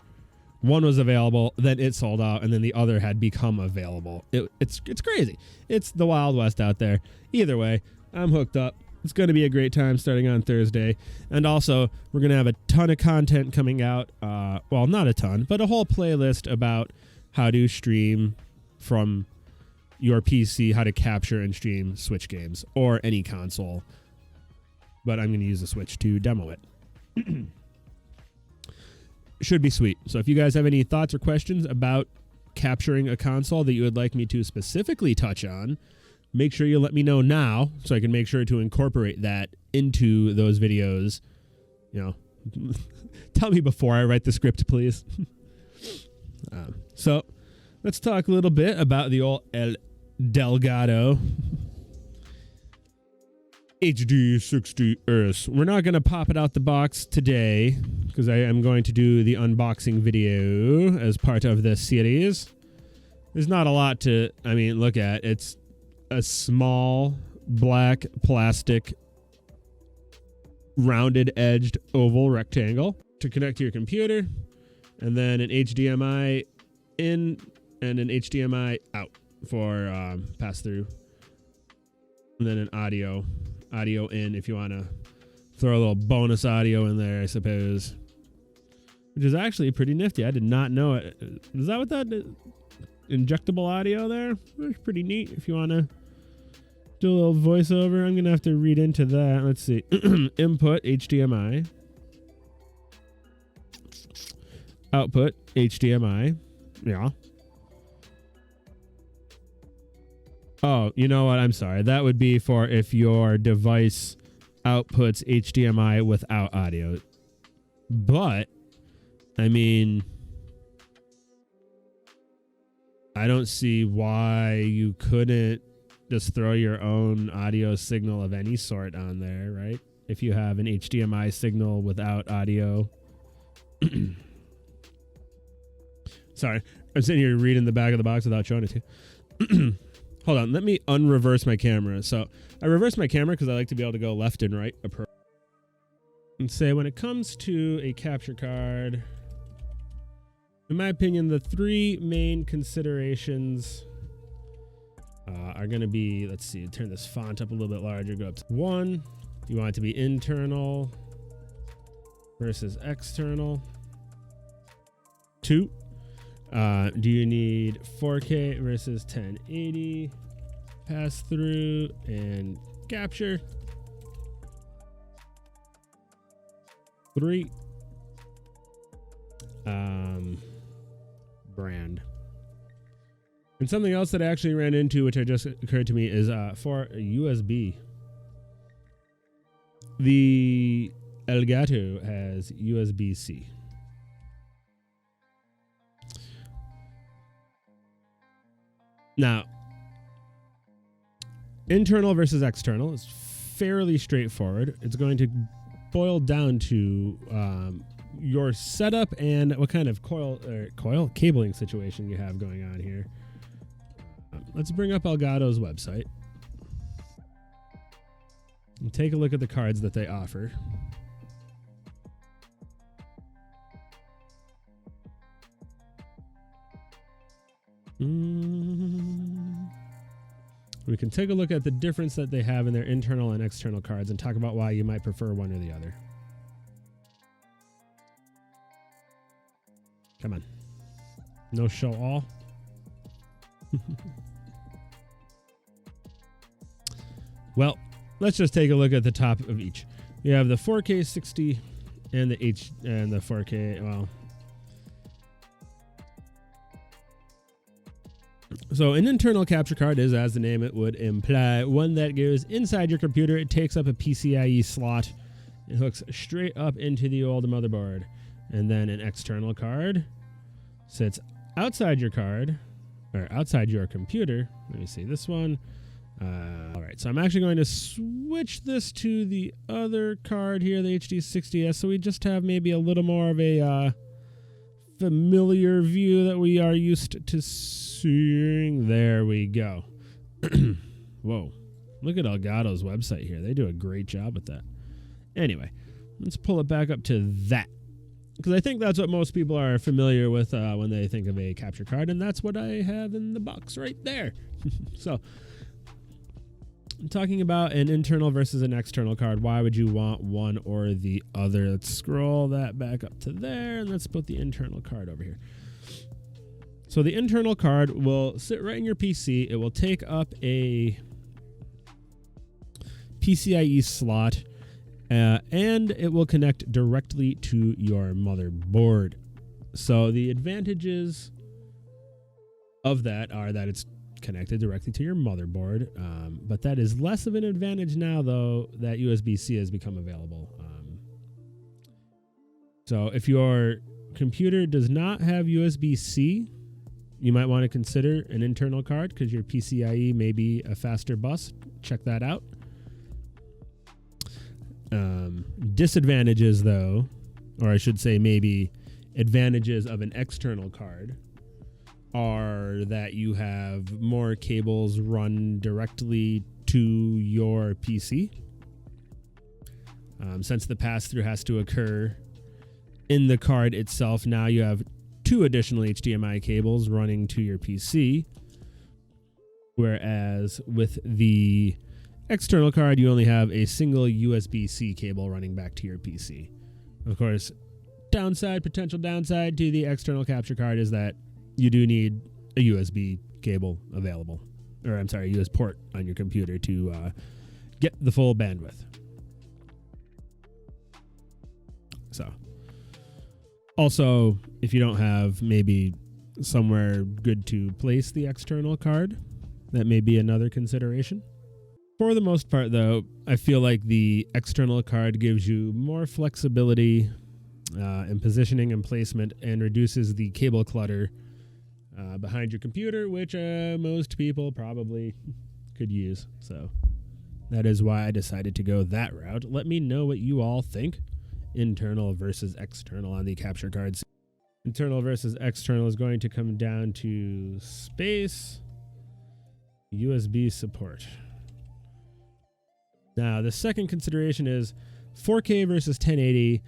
One was available, then it sold out, and then the other had become available. It's crazy. It's the Wild West out there. Either way, I'm hooked up. It's going to be a great time starting on Thursday. And also, we're going to have a ton of content coming out. Well, not a ton, but a whole playlist about how to stream from your PC, how to capture and stream Switch games or any console. But I'm going to use the Switch to demo it. Should be sweet. So if you guys have any thoughts or questions about capturing a console that you would like me to specifically touch on, make sure you let me know now so I can make sure to incorporate that into those videos. You know, tell me before I write the script, please. So let's talk a little bit about the old Elgato HD60 S. We're not going to pop it out the box today because I am going to do the unboxing video as part of this series. There's not a lot to, look at. It's a small black plastic rounded edged oval rectangle to connect to your computer, and then an HDMI in and an HDMI out for pass through, and then an audio in if you want to throw a little bonus audio in there, I suppose, which is actually pretty nifty. I did not know it. Is that what that injectable audio there? That's pretty neat. If you want to do a little voiceover, I'm gonna have to read into that. Let's see. Input HDMI, output HDMI. Yeah. Oh, you know what? I'm sorry. That would be for if your device outputs HDMI without audio. But, I don't see why you couldn't just throw your own audio signal of any sort on there, right? If you have an HDMI signal without audio. Sorry. I'm sitting here reading the back of the box without showing it to you. Hold on, let me unreverse my camera. So I reverse my camera because I like to be able to go left and right. And say when it comes to a capture card, in my opinion, the 3 main considerations are going to be, let's see, turn this font up a little bit larger. Go up to 1, you want it to be internal versus external. 2, do you need 4K versus 1080 pass through and capture? 3, brand. And something else that I actually ran into, which I just occurred to me, is for a USB. The Elgato has USB-C. Now, internal versus external is fairly straightforward. It's going to boil down to your setup and what kind of cabling situation you have going on here. Let's bring up Elgato's website and take a look at the cards that they offer. We can take a look at the difference that they have in their internal and external cards and talk about why you might prefer one or the other. Come on. No show all. Well, let's just take a look at the top of each. We have the 4K 60 and the 4K, well. So an internal capture card is, as the name it would imply, one that goes inside your computer. It takes up a PCIe slot and hooks straight up into the old motherboard. And then an external card sits outside your card, or outside your computer. Let me see this one. All right, so I'm actually going to switch this to the other card here, the HD60 S, so we just have maybe a little more of a familiar view that we are used to seeing. There we go. Whoa, look at Elgato's website here. They do a great job with that. Anyway, let's pull it back up to that, because I think that's what most people are familiar with when they think of a capture card, and that's what I have in the box right there. So I'm talking about an internal versus an external card. Why would you want one or the other? Let's scroll that back up to there, and let's put the internal card over here. So the internal card will sit right in your PC. It will take up a PCIe slot, and it will connect directly to your motherboard. So the advantages of that are that it's connected directly to your motherboard, but that is less of an advantage now, though, that USB-C has become available. So if your computer does not have USB-C, you might want to consider an internal card, because your PCIe may be a faster bus. Check that out. Disadvantages, though, or I should say maybe advantages of an external card, are that you have more cables run directly to your PC. Since the pass-through has to occur in the card itself, now you have 2 additional HDMI cables running to your PC, whereas with the external card, you only have a single USB-C cable running back to your PC. Of course, potential downside to the external capture card is that you do need a USB cable available, or I'm sorry, a USB port on your computer to get the full bandwidth. So, also, if you don't have maybe somewhere good to place the external card, that may be another consideration. For the most part, though, I feel like the external card gives you more flexibility in positioning and placement, and reduces the cable clutter behind your computer, which most people probably could use. So that is why I decided to go that route. Let me know what you all think. Internal versus external on the capture cards. Internal versus external is going to come down to space, USB support. Now, the second consideration is 4K versus 1080,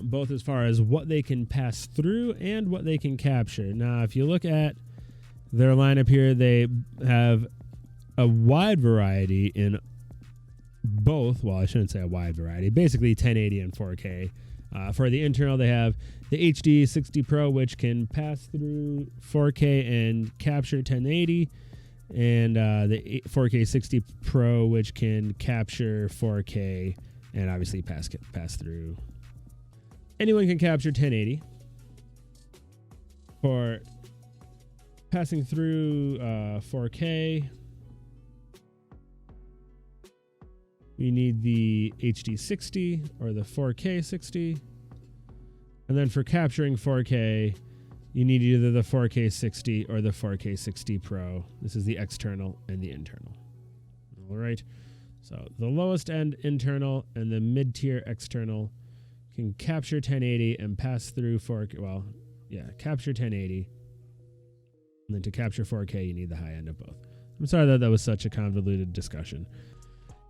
both as far as what they can pass through and what they can capture. Now, if you look at their lineup here, they have a wide variety in both. Well, I shouldn't say a wide variety. Basically, 1080 and 4K. For the internal, they have the HD60 Pro, which can pass through 4K and capture 1080. And the 4K 60 Pro, which can capture 4K and obviously pass through. Anyone can capture 1080. For passing through 4K, we need the HD60 or the 4K 60. And then for capturing 4K, you need either the 4K 60 or the 4K 60 Pro. This is the external and the internal. All right. So the lowest end internal and the mid-tier external can capture 1080 and pass through 4K. Well, yeah, capture 1080. And then to capture 4K, you need the high end of both. I'm sorry that that was such a convoluted discussion.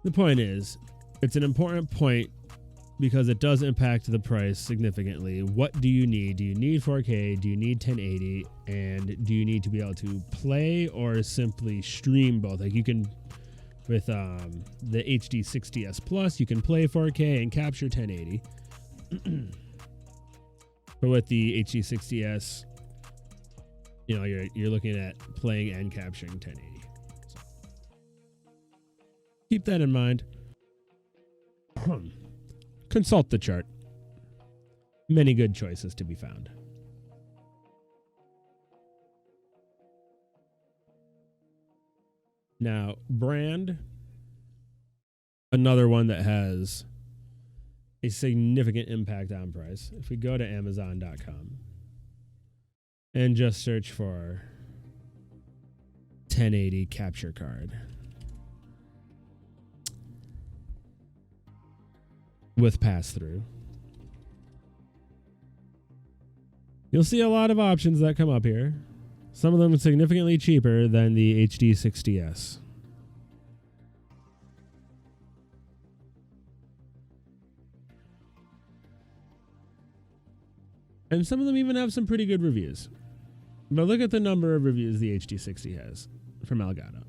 The point is, it's an important point because it does impact the price significantly. What do you need? Do you need 4K? Do you need 1080? And do you need to be able to play or simply stream both? Like you can, with the HD60 S Plus, you can play 4K and capture 1080. But with the HD60 S, you know, you're looking at playing and capturing 1080. So keep that in mind. Consult the chart. Many good choices to be found. Now, brand, another one that has a significant impact on price. If we go to Amazon.com and just search for 1080 capture card with pass-through, you'll see a lot of options that come up here. Some of them significantly cheaper than the HD60 S. And some of them even have some pretty good reviews. But look at the number of reviews the HD60 has from Elgato.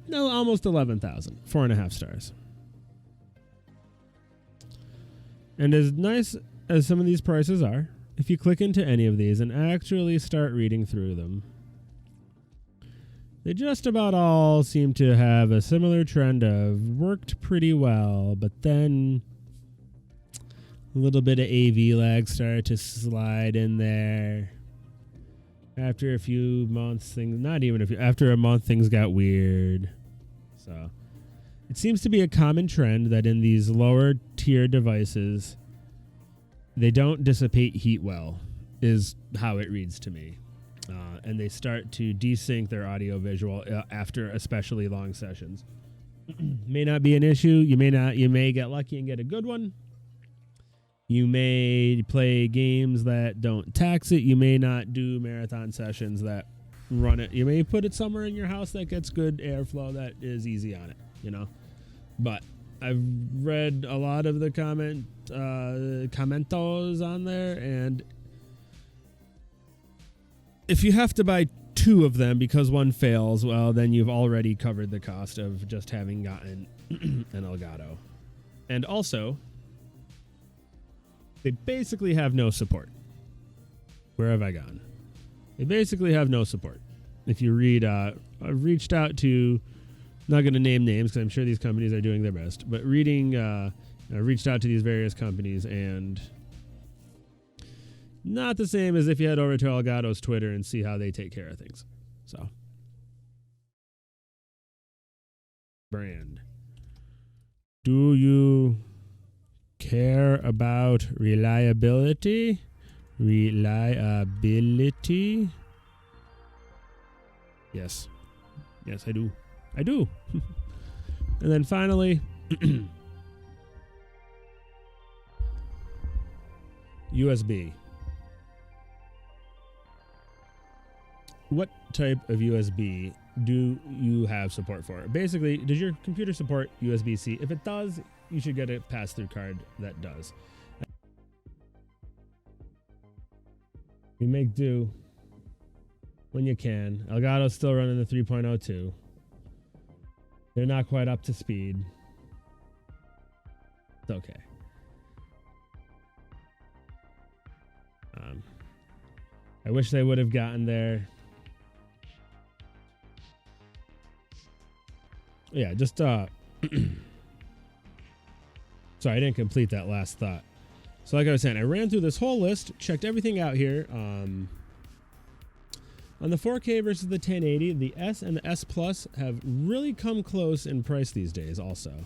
No, almost 11,000. 4.5 stars. And as nice as some of these prices are, if you click into any of these and actually start reading through them, they just about all seem to have a similar trend of worked pretty well, but then a little bit of AV lag started to slide in there. After a few months, after a month, things got weird. So it seems to be a common trend that in these lower tier devices, they don't dissipate heat well, is how it reads to me. And they start to desync their audio visual after especially long sessions. May not be an issue. You may get lucky and get a good one. You may play games that don't tax it. You may not do marathon sessions that run it. You may put it somewhere in your house that gets good airflow that is easy on it, you know. But I've read a lot of the commentos on there, and if you have to buy two of them because one fails, well, then you've already covered the cost of just having gotten an Elgato. And also, they basically have no support. Where have I gone? They basically have no support. If you read, I've reached out to, not going to name names because I'm sure these companies are doing their best, but I reached out to these various companies, and not the same as if you head over to Elgato's Twitter and see how they take care of things. So, brand. Do you care about reliability? Reliability? Yes. Yes, I do. I do. And then finally, USB. What type of USB do you have support for? Basically, does your computer support USB-C? If it does, you should get a pass-through card that does. You make do when you can. Elgato's still running the 3.02. They're not quite up to speed. It's okay. I wish they would have gotten there. Yeah, just sorry, I didn't complete that last thought. So like I was saying, I ran through this whole list, checked everything out here. On the 4K versus the 1080, the S and the S Plus have really come close in price these days also.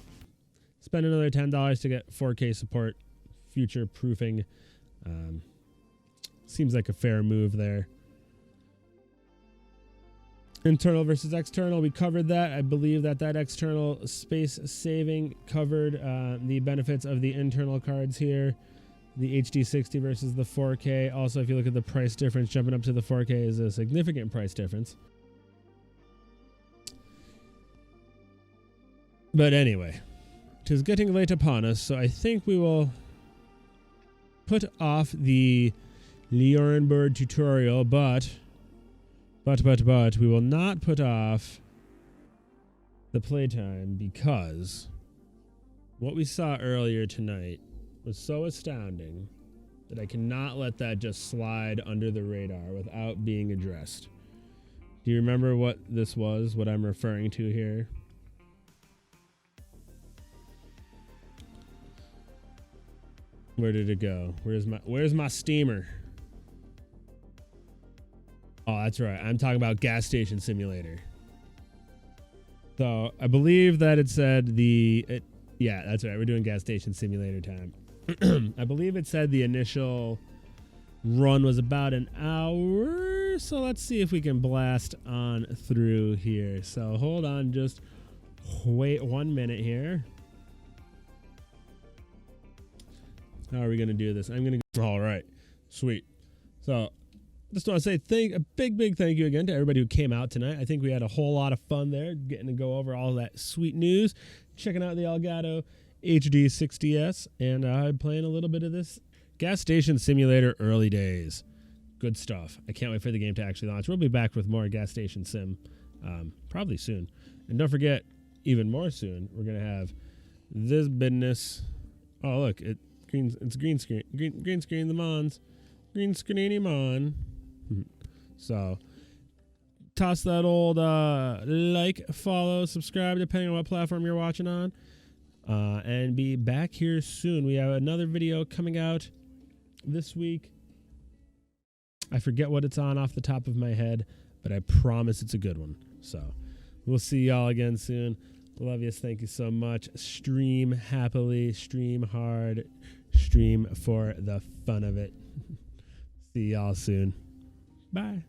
spend another $10 to get 4K support, future proofing. Seems like a fair move there. Internal versus external, we covered that. I believe that external space saving covered the benefits of the internal cards here. The HD60 versus the 4K. Also, if you look at the price difference, jumping up to the 4K is a significant price difference. But anyway, it is getting late upon us, so I think we will put off the Leon Bird tutorial, but we will not put off the playtime, because what we saw earlier tonight was so astounding that I cannot let that just slide under the radar without being addressed. Do you remember what this was, what I'm referring to here? Where did it go? Where's my steamer? Oh, that's right. I'm talking about Gas Station Simulator. So I believe that it said yeah, that's right. We're doing Gas Station Simulator time. I believe it said the initial run was about an hour. So let's see if we can blast on through here. So hold on, just wait 1 minute here. How are we going to do this? All right, sweet. So just want to say a big thank you again to everybody who came out tonight. I think we had a whole lot of fun there, getting to go over all that sweet news, checking out the Elgato HD60 S, and playing a little bit of this Gas Station Simulator early days. Good stuff. I can't wait for the game to actually launch. We'll be back with more Gas Station Sim probably soon. And don't forget, even more soon, we're going to have this business. Oh, look, it's green screen. Green screen the Mons. Green screeny Mon. So toss that old like, follow, subscribe, depending on what platform you're watching on, and be back here soon. We have another video coming out this week. I forget what it's on off the top of my head, but I promise it's a good one. So we'll see y'all again soon. Love you. Thank you so much. Stream happily, stream hard, stream for the fun of it. See y'all soon. Bye.